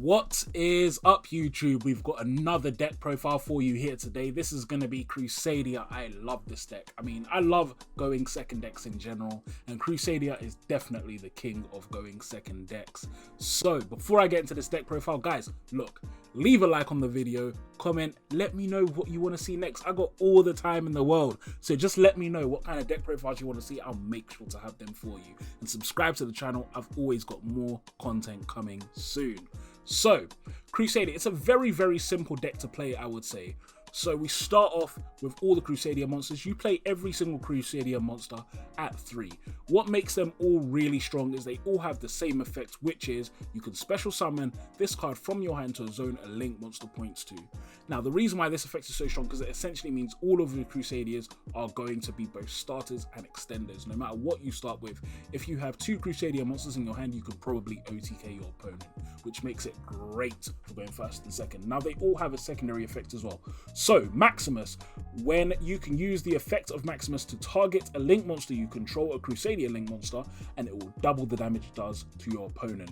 What is up, YouTube? We've got another deck profile for you here today. This is going to be CRUSADIA. I love this deck. I mean, I love going second decks in general, and CRUSADIA is definitely the king of going second decks. So before I get into this deck profile, guys, look, leave a like on the video, comment, let me know what you want to see next. I got all the time in the world, so just let me know what kind of deck profiles you want to see. I'll make sure to have them for you, and subscribe to the channel. I've always got more content coming soon. So, CRUSADIA, it's a very, very simple deck to play, I would say. So we start off with all the CRUSADIA monsters. You play every single CRUSADIA monster at 3. What makes them all really strong is they all have the same effect, which is you can special summon this card from your hand to a zone a link monster points to. Now, the reason why this effect is so strong because it essentially means all of the CRUSADIAs are going to be both starters and extenders. No matter what you start with, if you have 2 CRUSADIA monsters in your hand, you could probably OTK your opponent, which makes it great for going first and second. Now, they all have a secondary effect as well. So, Maximus, when you can use the effect of Maximus to target a link monster you control, a CRUSADIA link monster, and it will double the damage it does to your opponent.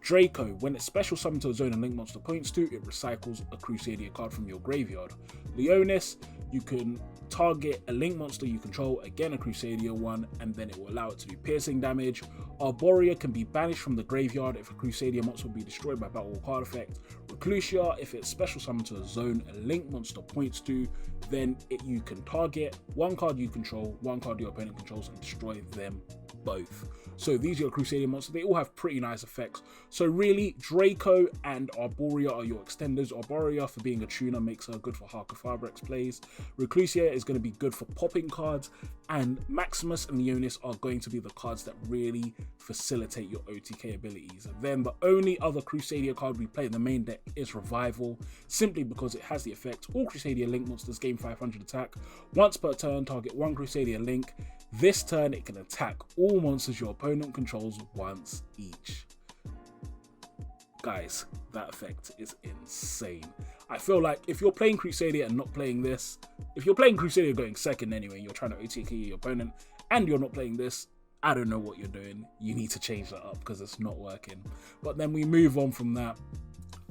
Draco, when it's special summoned to a zone a link monster points to, it recycles a CRUSADIA card from your graveyard. Leonis, you can target a link monster you control, again a CRUSADIA one, and then it will allow it to do piercing damage. Arborea can be banished from the graveyard if a CRUSADIA monster will be destroyed by battle or card effect. Reclusia, if it's special summoned to a zone a link monster points to, then you can target one card you control, one card your opponent controls, and destroy them both. So these are your CRUSADIA monsters. They all have pretty nice effects. So really, Draco and Arborea are your extenders. Arborea, for being a tuner, makes her good for Harkafabrex plays. Reclusia is going to be good for popping cards, and Maximus and Leonis are going to be the cards that really facilitate your OTK abilities. Then the only other CRUSADIA card we play in the main deck is Revival, simply because it has the effect all CRUSADIA link monsters gain 500 attack. Once per turn, target one CRUSADIA link. This turn, it can attack all monsters your opponent controls once each. Guys, that effect is insane. I feel like if you're playing CRUSADIA and not playing this, if you're playing CRUSADIA going second anyway, you're trying to OTK your opponent, and you're not playing this, I don't know what you're doing. You need to change that up because it's not working. But then we move on from that.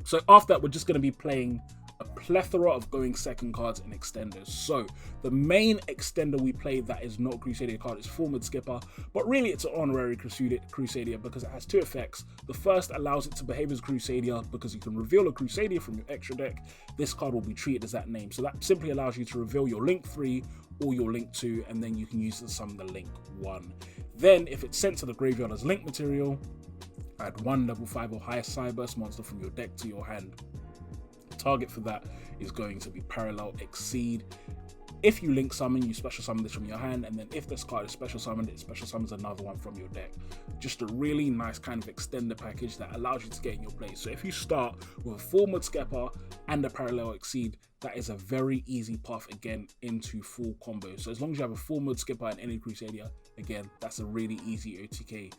So after that, we're just going to be playing a plethora of going second cards and extenders. So the main extender we play that is not a CRUSADIA card is Forward Skipper, but really it's an honorary CRUSADIA because it has 2 effects. The first allows it to behave as CRUSADIA because you can reveal a CRUSADIA from your extra deck. This card will be treated as that name. So that simply allows you to reveal your Link 3 or your Link 2, and then you can use it to summon the Link 1. Then if it's sent to the graveyard as Link material, add 1 level 5 or higher Cyburst monster from your deck to your hand. Target for that is going to be Parallel Exceed. If you link summon, you special summon this from your hand, and then if this card is special summoned, it special summons another one from your deck. Just a really nice kind of extender package that allows you to get in your play. So if you start with a Forward Skipper and a Parallel Exceed, that is a very easy path again into full combo. So as long as you have a Forward Skipper and any CRUSADIA, again, that's a really easy OTK.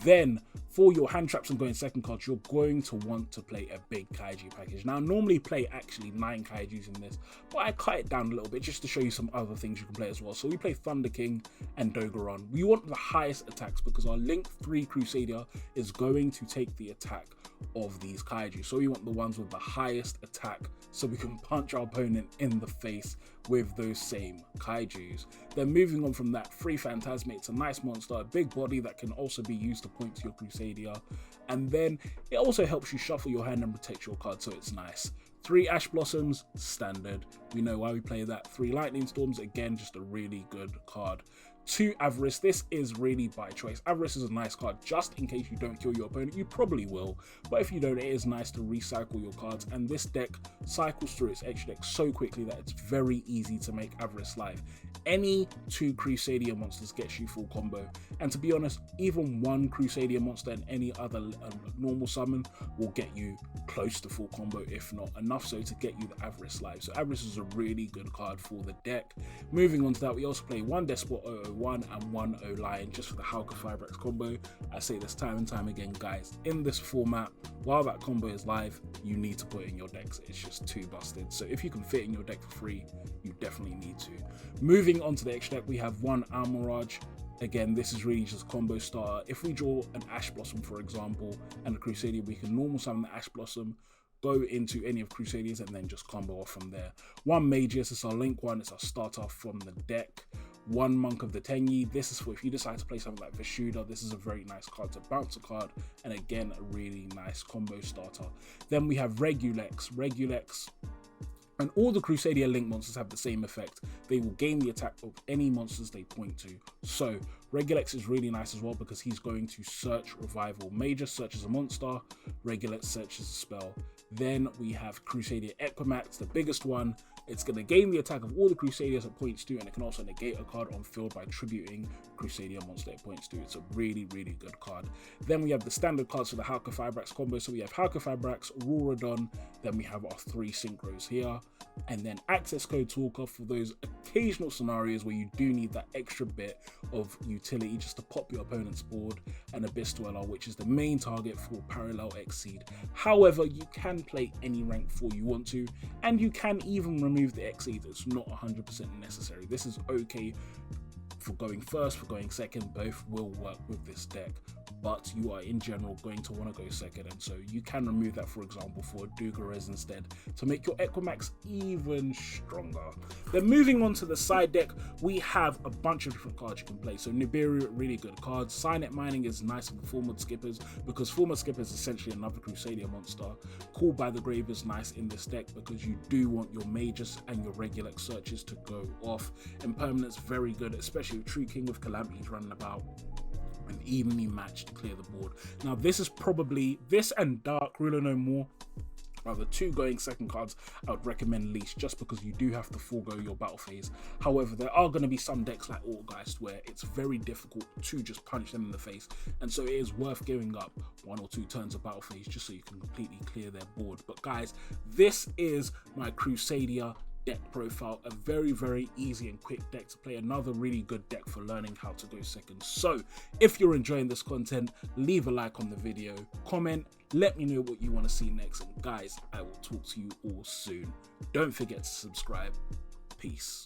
Then for your hand traps and going second cards, you're going to want to play a big Kaiju package. Now I normally play actually 9 Kaijus in this, but I cut it down a little bit just to show you some other things you can play as well. So we play Thunder King and Dogoron. We want the highest attacks because our Link 3 CRUSADIA is going to take the attack of these Kaiju. So we want the ones with the highest attack so we can punch our opponent in the face with those same Kaijus. Then moving on from that, Free Phantasmate, it's a nice monster, a big body that can also be used to point to your CRUSADIA, and then it also helps you shuffle your hand and protect your card, so it's nice. 3 Ash Blossoms, standard, we know why we play that. 3 Lightning Storms, again, just a really good card. 2 Avarice, this is really by choice. Avarice is a nice card just in case you don't kill your opponent. You probably will, but if you don't, it is nice to recycle your cards, and this deck cycles through its extra deck so quickly that it's very easy to make Avarice live. Any 2 CRUSADIA monsters gets you full combo, and to be honest, even 1 CRUSADIA monster and any other normal summon will get you close to full combo, if not enough so to get you the Avarice live. So Avarice is a really good card for the deck. Moving on to that, we also play 1 Despot 001 and 1 O-Lion just for the Harkafabrex combo. I say this time and time again, guys, in this format, while that combo is live, you need to put it in your decks. It's just too busted. So if you can fit in your deck for free, you definitely need to. Moving on to the extra deck, we have 1 Almirage, Again, this is really just a combo starter. If we draw an Ash Blossom, for example, and a Crusadia, we can normal summon the Ash Blossom, go into any of Crusadias, and then just combo off from there. One Magus, it's our link one, it's our starter from the deck. One Monk of the Tenyi, this is for if you decide to play something like Vishuda, this is a very nice card to bounce a card, and again, a really nice combo starter. Then we have Regulex, and all the Crusadia Link monsters have the same effect. They will gain the attack of any monsters they point to. So Regulex is really nice as well because he's going to search Revival. Major searches a monster, Regulex searches a spell. Then we have Crusadia Equimax, the biggest one. It's going to gain the attack of all the Crusadias it points to, and it can also negate a card on field by tributing Crusadia monster it points to. It's a really, really good card. Then we have the standard cards for the Hauka Fibrax combo. So we have Hauka Fibrax, Auradon, then we have our 3 Synchros here, and then Access Code Talker for those occasional scenarios where you do need that extra bit of utility just to pop your opponent's board, and Abyss Dweller, which is the main target for Parallel Exceed. However, you can play any rank 4 you want to, and you can even remove the Exceed. It's not 100% necessary. This is okay for going first, for going second, both will work with this deck, but you are in general going to want to go second, and so you can remove that, for example, for a Dugarez instead to make your Equimax even stronger. Then moving on to the side deck, we have a bunch of different cards you can play. So Nibiru, really good cards. Signet Mining is nice for Full Mod Skippers because Full Mod Skipper is essentially another Crusadia monster. Called by the Grave is nice in this deck because you do want your Magus and your Regulex searches to go off. Impermanence, very good, especially with True King of Calamities running about and evenly matched to clear the board. Now this is probably, this and Dark Ruler No More are the 2 going second cards I would recommend least, just because you do have to forego your battle phase. However, there are going to be some decks like Autogeist where it's very difficult to just punch them in the face, and so it is worth giving up 1 or 2 turns of battle phase just so you can completely clear their board. But guys, this is my Crusadia deck profile, a very, very easy and quick deck to play, another really good deck for learning how to go second. So if you're enjoying this content, leave a like on the video, comment, let me know what you want to see next, and guys, I will talk to you all soon. Don't forget to subscribe. Peace.